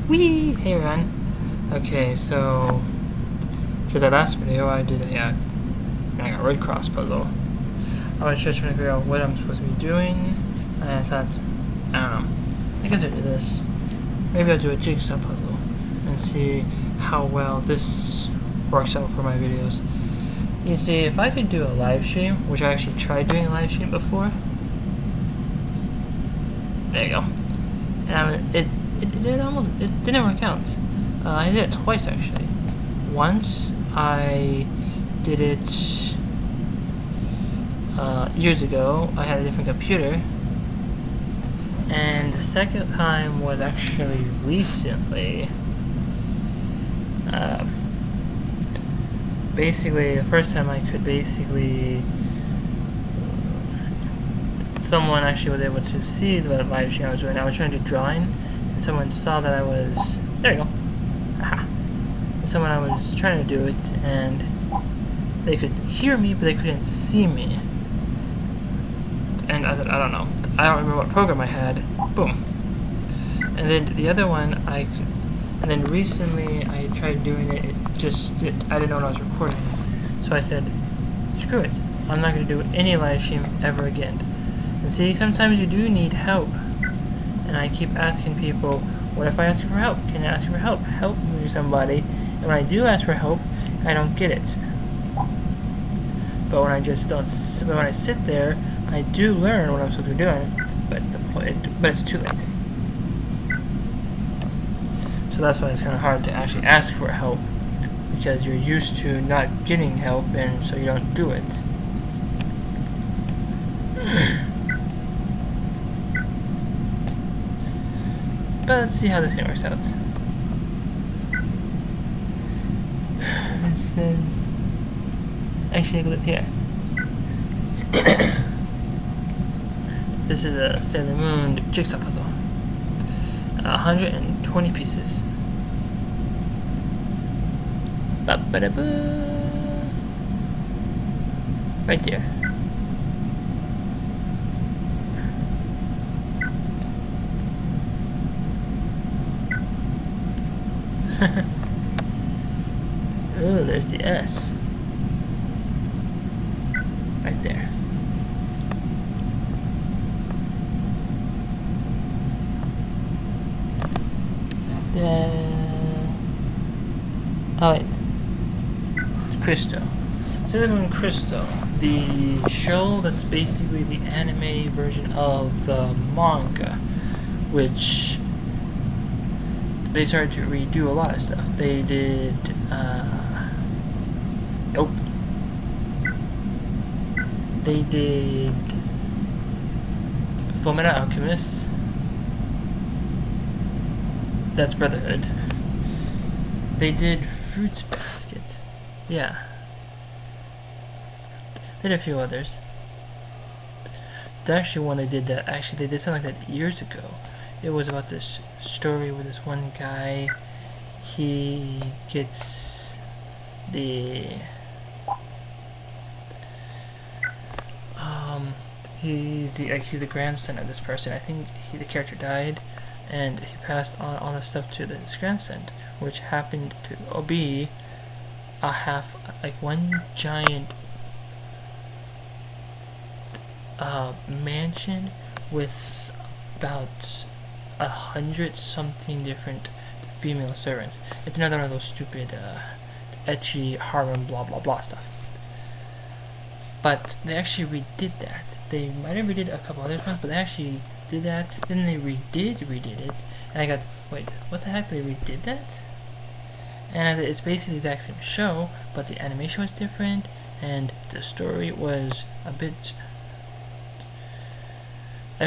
Whee! Hey everyone. Okay, so because that last video I did a red cross puzzle. I was just trying to figure out what I'm supposed to be doing, and I thought, I don't know, I guess I'll do this. Maybe I'll do a jigsaw puzzle and see how well this works out for my videos. You see, if I could do a live stream, which I actually tried doing a live stream before. There you go. And it didn't work out. I did it twice actually. Once I did it years ago. I had a different computer, and the second time was actually recently. Basically, the first time I could someone actually was able to see the live stream I was doing. I was trying to do drawing, and someone saw that I was, there you go, aha. And someone I was trying to do it, and they could hear me, but they couldn't see me. And I said, I don't know. I don't remember what program I had. Boom. And then the other one, and then recently I tried doing it, I didn't know when I was recording. So I said, screw it. I'm not going to do any live stream ever again. And see, sometimes you do need help. And I keep asking people, what if I ask you for help? Can I ask you for help? Help me, somebody. And when I do ask for help, I don't get it. But when when I sit there, I do learn what I'm supposed to be doing, but it's too late. So that's why it's kind of hard to actually ask for help, because you're used to not getting help, and so you don't do it. But let's see how this thing works out. It says, actually, look here. This is a sailormoon jigsaw puzzle. 120 pieces. Ba-ba-da-boo. Right there. Oh, there's the S. Right there. Oh wait, Crystal. Sailormoon Crystal, the show that's basically the anime version of the manga, which they started to redo a lot of stuff. They did, nope. They did Fullmetal Alchemist. That's Brotherhood. They did Fruits Basket. Yeah. They did a few others. There's actually one they did that, they did something like that years ago. It was about this story with this one guy. He gets he's the grandson of this person. I think the character died, and he passed on all the stuff to his grandson, which happened to be one giant mansion with about 100-something different female servants. It's another one of those stupid ecchi harem blah blah blah stuff. But they actually redid that. They might have redid a couple other ones, but they actually did that. Then they redid it, and I got, wait, what the heck? They redid that? And it's basically the exact same show, but the animation was different, and the story was a bit, I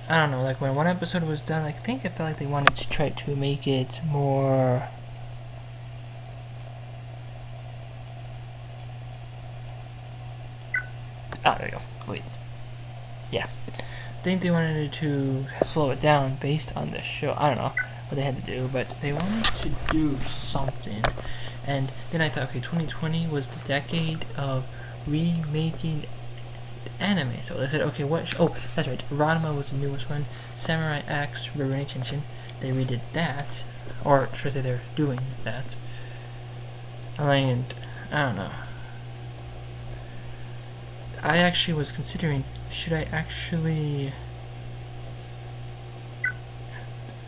don't know, like when one episode was done, I think I felt like they wanted to try to make it more, there you go, wait, yeah. I think they wanted to slow it down based on the show. I don't know what they had to do, but they wanted to do something. And then I thought, okay, 2020 was the decade of remaking anime. So they said, okay, oh, that's right, Ranma was the newest one. Samurai X, Rurouni Kenshin, they redid that. or should I say they're doing that. I mean, I don't know. I actually was considering, should I actually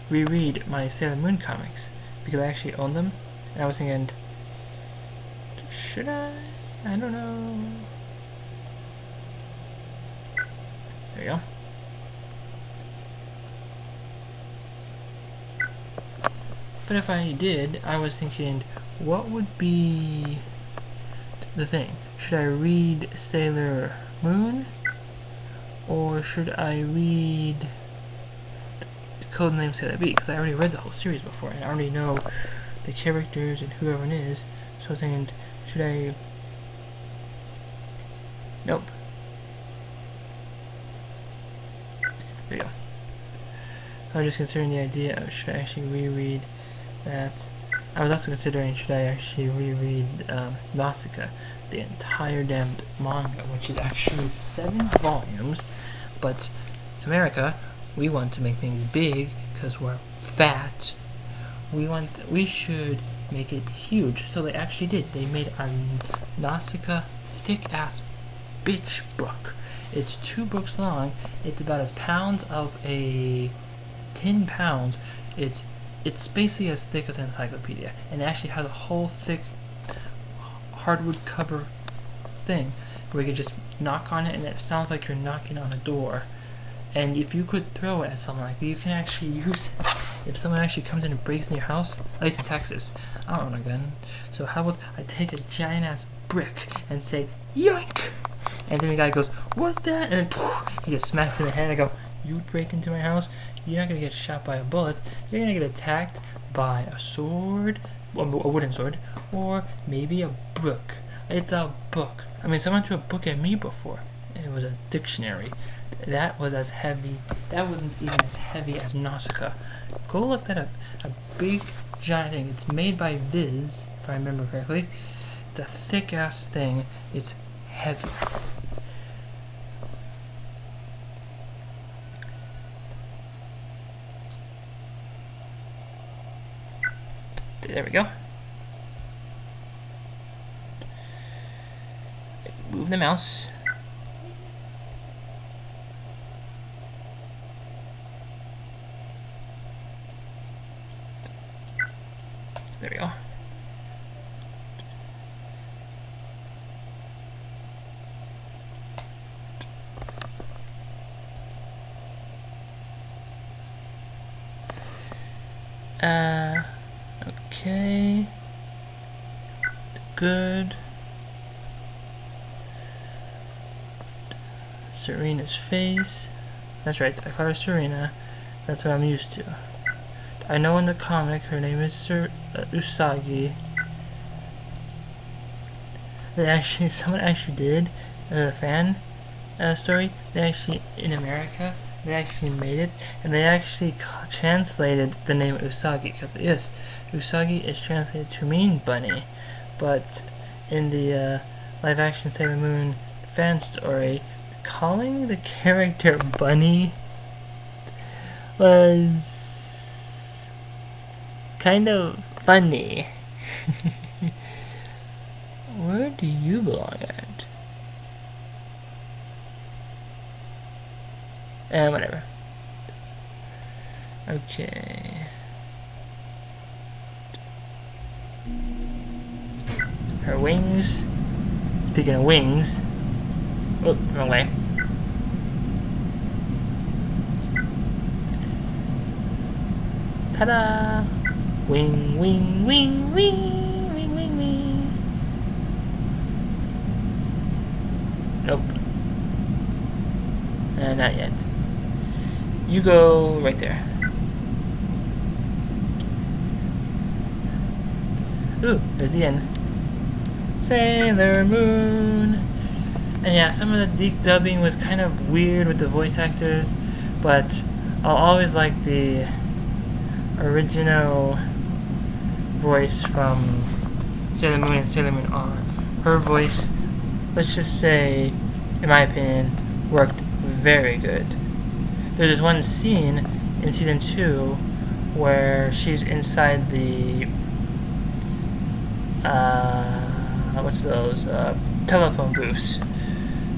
reread my Sailor Moon comics, because I actually own them, and I was thinking, should I? I don't know. There you go. But if I did, I was thinking, what would be the thing? Should I read Sailor Moon? Or should I read Codename Sailor B? Because I already read the whole series before, and I already know the characters and who everyone is. So I was thinking, should I... Nope. There you go. I was just considering the idea of, should I actually reread that. I was also considering, should I actually reread Nausicaa, the entire damned manga, which is actually 7 volumes, but America, we want to make things big because we're fat. We should make it huge. So they actually did. They made a Nausicaa thick ass bitch book. It's 2 books long. It's about as pounds of a 10 pounds. It's basically as thick as an encyclopedia, and it actually has a whole thick hardwood cover thing where you can just knock on it and it sounds like you're knocking on a door. And if you could throw it at someone like that, you can actually use it. If someone actually comes in and breaks in your house, at least in Texas, I don't own a gun. So how about I take a giant ass brick and say, yoink! And then the guy goes, what's that? And then poof, he gets smacked in the head. I go, you break into my house, you're not going to get shot by a bullet. You're going to get attacked by a sword, a wooden sword, or maybe a book. It's a book. I mean, someone threw a book at me before. It was a dictionary. That was as heavy. That wasn't even as heavy as Nausicaa. Go look that up. A big, giant thing. It's made by Viz, if I remember correctly. It's a thick ass thing. It's heavy. There we go. Move the mouse. There we go. Okay. Good. Serena's face. That's right, I call her Serena. That's what I'm used to. I know in the comic her name is Usagi. Someone actually did a fan story. They actually, in America, they actually made it, and they actually translated the name Usagi, because yes, Usagi is translated to mean bunny, but in the live action Sailor Moon fan story, calling the character Bunny was kind of funny. Where do you belong at? Whatever. Okay. Her wings. Speaking of wings. Oh, wrong way. Ta-da! Wing, wing, wing, wing, wing, wing, wing. Nope. Not yet. You go right there. Ooh, there's the end. Sailor Moon. And yeah, some of the deep dubbing was kind of weird with the voice actors, but I'll always like the original voice from Sailor Moon and Sailor Moon R. Her voice, let's just say, in my opinion, worked very good. There's this one scene in season 2 where she's inside the what's those telephone booths.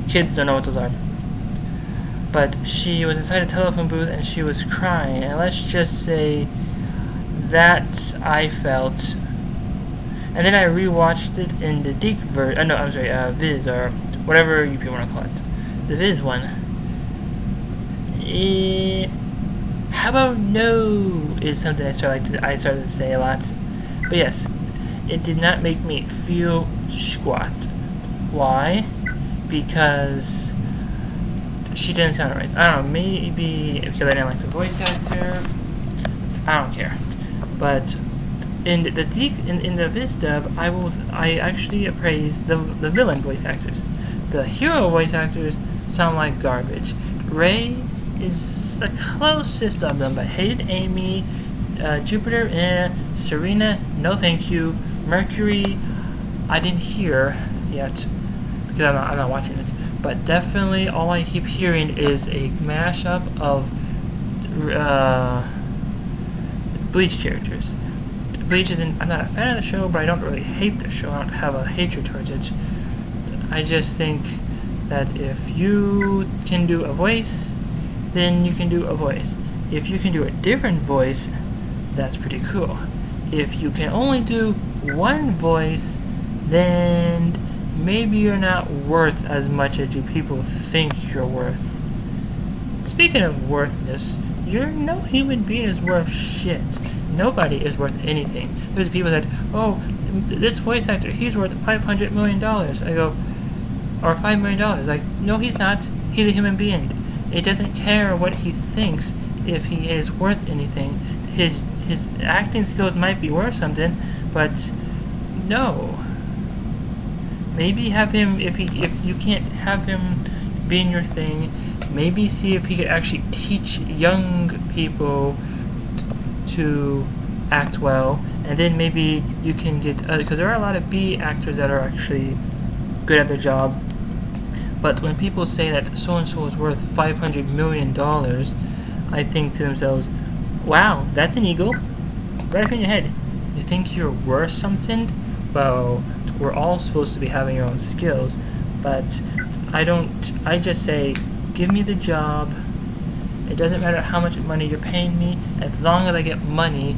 Kids don't know what those are. But she was inside a telephone booth and she was crying, and let's just say that I felt. And then I rewatched it in the Deke Viz, or whatever you people want to call it, the Viz one. How about no is something I started to say a lot. But yes, it did not make me feel squat. Why? Because she didn't sound right. I don't know, maybe because I didn't like the voice actor. I don't care. But in the Viz dub, I actually appraised the villain voice actors. The hero voice actors sound like garbage. Ray is the closest of them, but hated Amy, Jupiter, Serena, no thank you. Mercury, I didn't hear yet because I'm not watching it. But definitely, all I keep hearing is a mashup of Bleach characters. Bleach isn't. I'm not a fan of the show, but I don't really hate the show. I don't have a hatred towards it. I just think that if you can do a voice, then you can do a voice. If you can do a different voice, that's pretty cool. If you can only do one voice, then maybe you're not worth as much as you people think you're worth. Speaking of worthless, no human being is worth shit. Nobody is worth anything. There's people that, oh, this voice actor, he's worth $500 million. I go, or $5 million. Like, no, he's not. He's a human being. It doesn't care what he thinks if he is worth anything. His acting skills might be worth something, but no. Maybe have him, if you can't have him being your thing, maybe see if he could actually teach young people to act well, and then maybe you can get, because there are a lot of B actors that are actually good at their job, but when people say that so-and-so is worth $500 million, I think to themselves, wow, that's an ego, right up in your head. You think you're worth something? Well, we're all supposed to be having our own skills, but I just say, give me the job. It doesn't matter how much money you're paying me, as long as I get money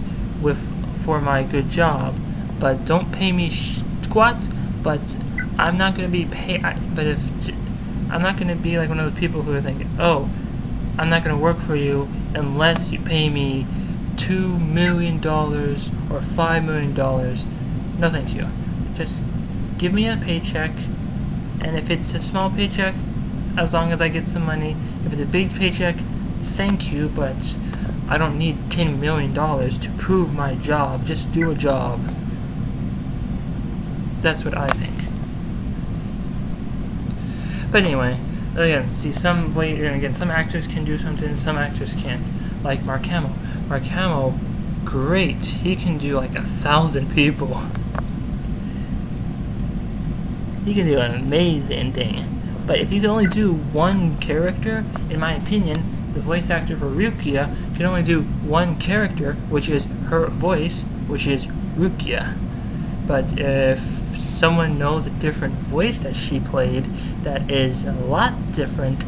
for my good job. But don't pay me squat. But I'm not gonna be I'm not gonna be like one of those people who are thinking, oh, I'm not gonna work for you unless you pay me $2 million or $5 million. No, thank you. Just give me a paycheck, and if it's a small paycheck, as long as I get some money. If it's a big paycheck, thank you, but I don't need $10 million to prove my job. Just do a job. That's what I think. But anyway, again, see, some actors can do something, some actors can't. Like Mark Hamill. Mark Hamill, great. He can do like 1,000 people. He can do an amazing thing. But if you can only do one character, in my opinion, the voice actor for Rukia can only do one character, which is her voice, which is Rukia. But if someone knows a different voice that she played that is a lot different,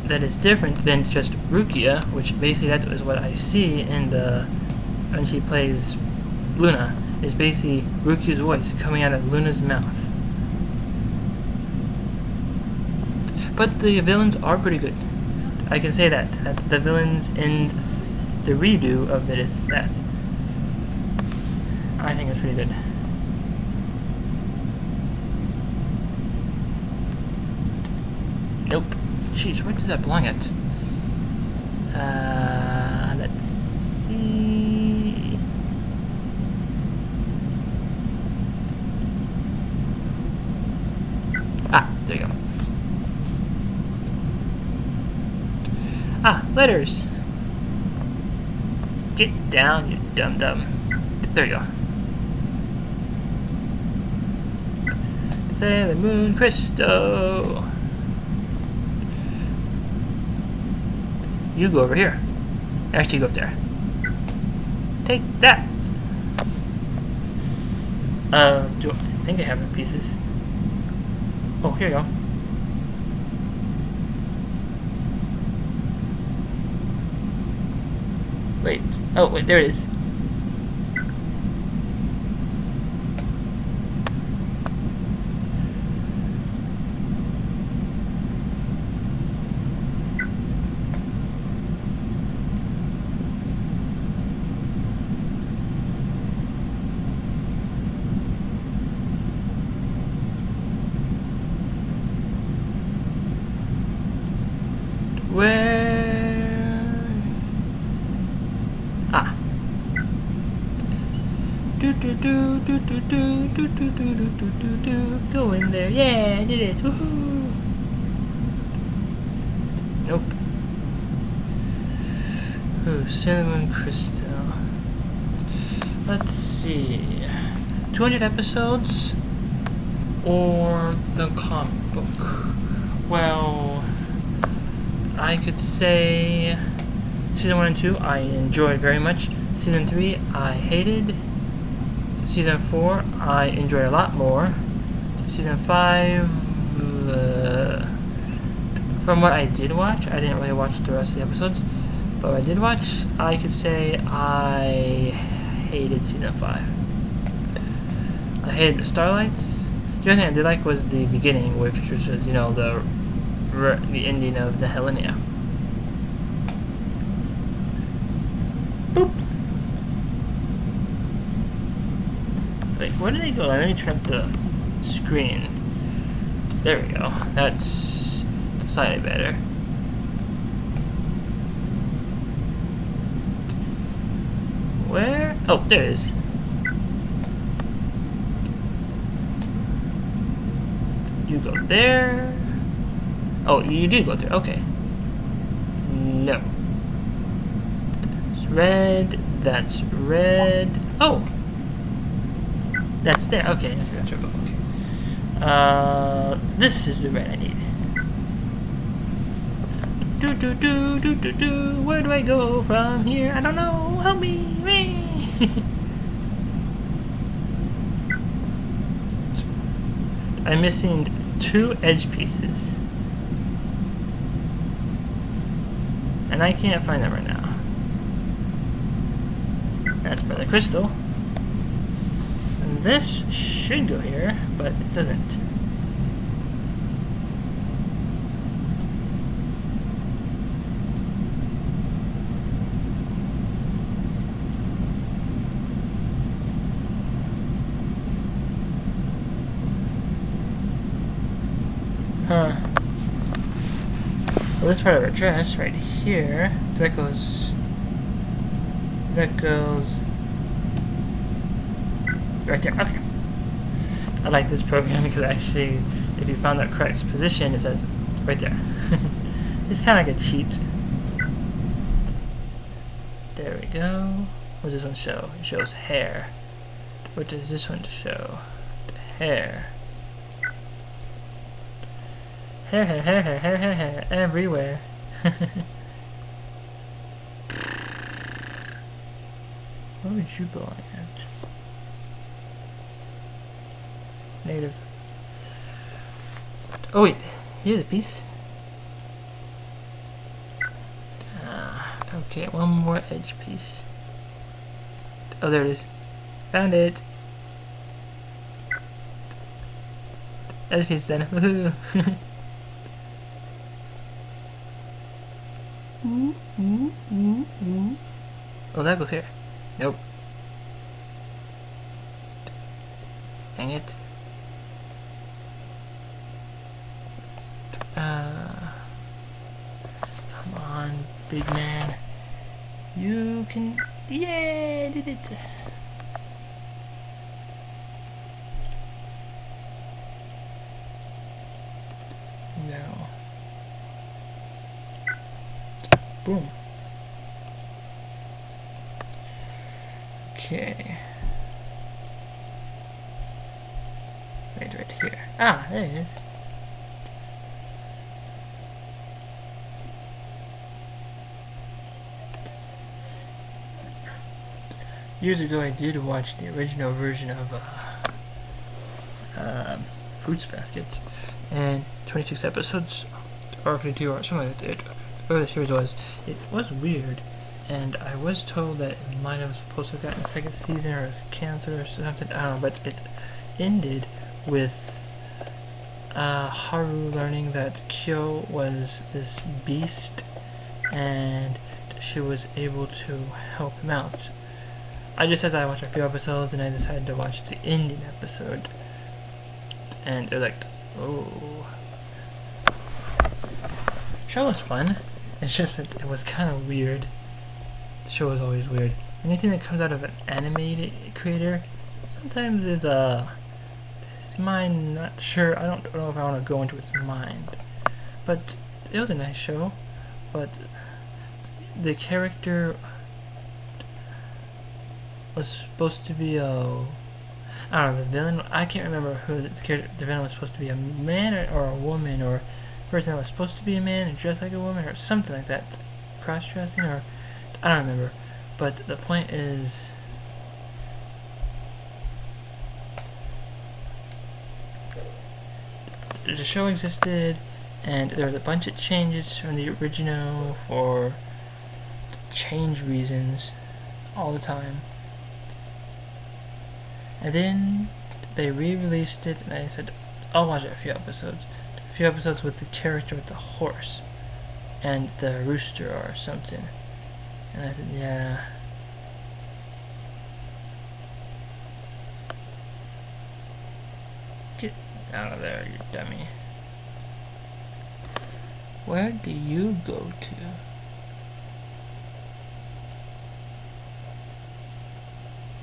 that is different than just Rukia, which basically that is what I see in when she plays Luna, is basically Rukia's voice coming out of Luna's mouth. But the villains are pretty good. I can say that the villains in the redo of it is that. I think it's pretty good. Nope. Jeez, where does that belong at? Let's see. Ah, there you go. Ah, letters. Get down, you dum-dum. There you go. Sailor Moon Crystal. You go over here. Actually, go up there. Take that! Do I think I have the pieces? Oh, here you go. Wait. Oh, wait, there it is. Where? Ah. Do do do do do do do do do do do do. Go in there. Yeah, I did it. Woohoo. Nope. Ooh, sailormoon crystal. Let's see. 200 episodes or the comic book? Well, I could say Season 1 and 2 I enjoyed very much. Season 3 I hated. Season 4 I enjoyed a lot more. Season 5, from what I did watch, I didn't really watch the rest of the episodes, but what I did watch, I could say I hated Season 5. I hated the Starlights. The only thing I did like was the beginning, which was just, you know, the ending of the Helenia. Boop. Wait, where did they go? Let me turn up the screen. There we go. That's slightly better. Where? Oh, there it is. You go there. Oh, you do go there. Okay. No. It's red. That's red. Oh! That's there. Okay, that's right. Okay. This is the red I need. Do do do do do do. Where do I go from here? I don't know. Help me. I'm missing 2 edge pieces. And I can't find them right now. That's by the crystal. And this should go here, but it doesn't. Huh. Well, this part of our dress right here, that goes right there. Okay. I like this program because actually, if you found that correct position, it says right there. It's kind of like a cheat. There we go. What does this one show? It shows hair. What does this one show? The hair. Hair, everywhere. What would you belong at? Native. Oh wait, here's a piece. Okay, one more edge piece. Oh, there it is. Found it. Edge piece done. Woohoo! Oh, that goes here. Nope. Dang it. Come on, big man. You can. Yeah, did it. No. Boom. Okay. Right here. Ah, there it is. years ago I did watch the original version of Fruits Basket, and 26 episodes, or 52, or something like that. Whatever the series was, it was weird, and I was told that it might have supposed to have gotten a second season, or it was canceled, or something. I don't know, but it ended with Haru learning that Kyo was this beast, and she was able to help him out. I just said I watched a few episodes, and I decided to watch the ending episode, and they're like, oh. Show was fun. It's just that it was kind of weird. The show is always weird. Anything that comes out of an animated creator sometimes is his mind, not sure. I don't know if I want to go into his mind, but it was a nice show. But the character was supposed to be I don't know, the villain. I can't remember who the villain was supposed to be, a man or a woman, or a person that was supposed to be a man and dressed like a woman, or something like that. Cross-dressing, or I don't remember. But the point is, the show existed, and there was a bunch of changes from the original for change reasons all the time. And then they re-released it, and I said, I'll watch a few episodes. A few episodes with the character with the horse and the rooster or something. And I said, yeah. Get out of there, you dummy. Where do you go to?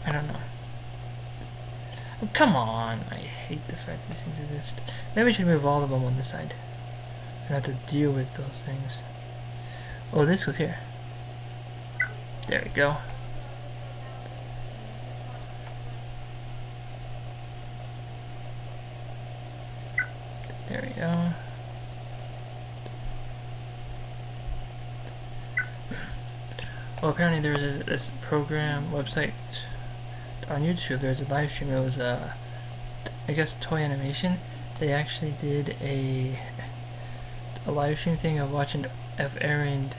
I don't know. Oh, come on! I hate the fact these things exist. Maybe I should move all of them on this side. I don't have to deal with those things. Oh, this goes here. There we go. There we go. Well, apparently there's this program, website on YouTube. There's a live stream. It was I guess Toy Animation. They actually did a live stream thing of airing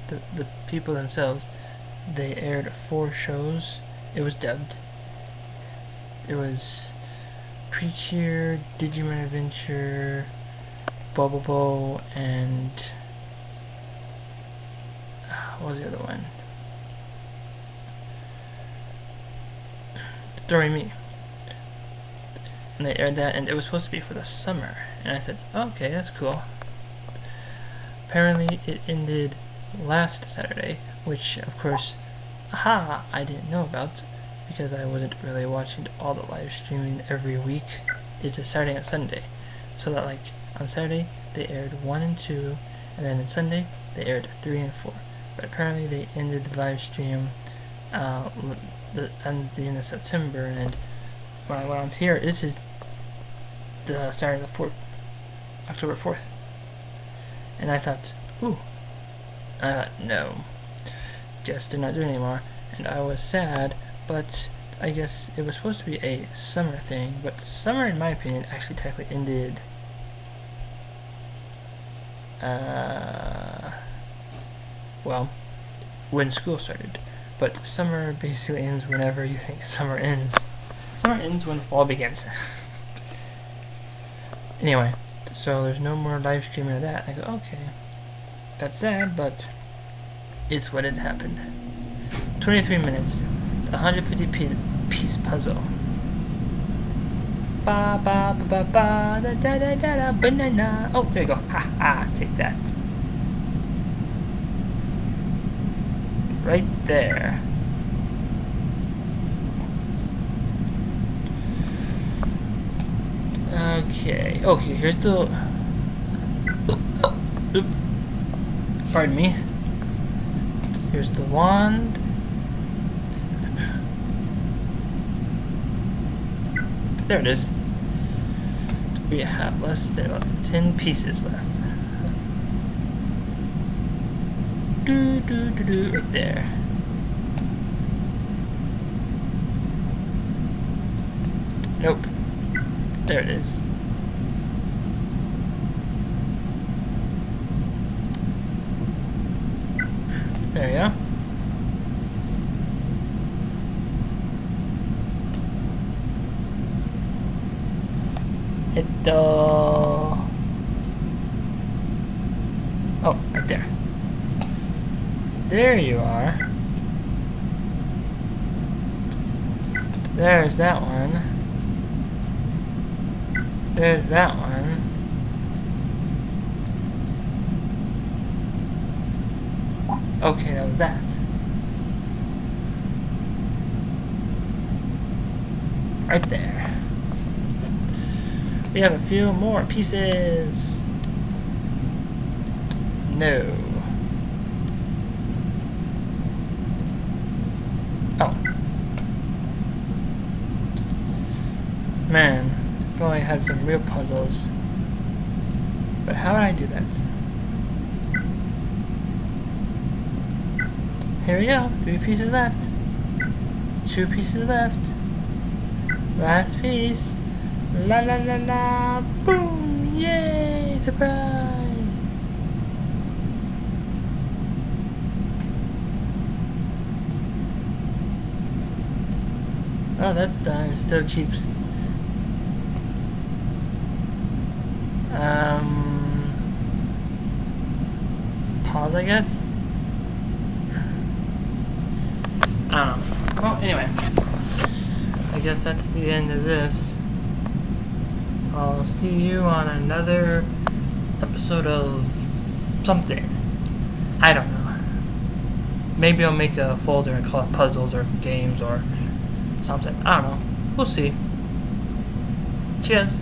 the people themselves. They aired 4 shows. It was dubbed. It was Precure, Digimon Adventure, Bubble Bowl, and what was the other one? Doremi. And they aired that, and it was supposed to be for the summer. And I said, okay, that's cool. Apparently, it ended last Saturday, which, of course, I didn't know about, because I wasn't really watching all the live streaming every week. It's just Saturday and Sunday. So that, like, on Saturday, they aired 1 and 2, and then on Sunday, they aired 3 and 4. But apparently, they ended the live stream at the end of September, and when I went on here, this is the Saturday the 4th, October 4th. And I thought, ooh. I thought, no. Guess they're not doing it anymore. And I was sad, but I guess it was supposed to be a summer thing. But summer, in my opinion, actually technically ended well, when school started. But summer basically ends whenever you think summer ends. Summer ends when fall begins. Anyway, so there's no more live streaming of that. I go, okay. That's sad, but it's what had happened. 23 minutes. 150-piece puzzle. Ba ba ba ba ba da da da da da banana. Oh, there you go. Ha ha, take that. Right there. Okay. Oh, here's the. Oop. Pardon me. Here's the wand. There it is. We have less than about 10 pieces left. Right there. Nope. There it is. There you go. Oh, right there. There you are. There's that one. There's that one. Okay, that was that. Right there. We have a few more pieces. No. Oh. Man, if only I had some real puzzles. But how would I do that? Here we go. 3 pieces left. 2 pieces left. Last piece. La la la la. Boom! Yay! Surprise! Oh, that's done. It still keeps. Pause, I guess. I don't know. Well, anyway. I guess that's the end of this. I'll see you on another episode of something. I don't know. Maybe I'll make a folder and call it puzzles or games or something. I don't know. We'll see. Cheers.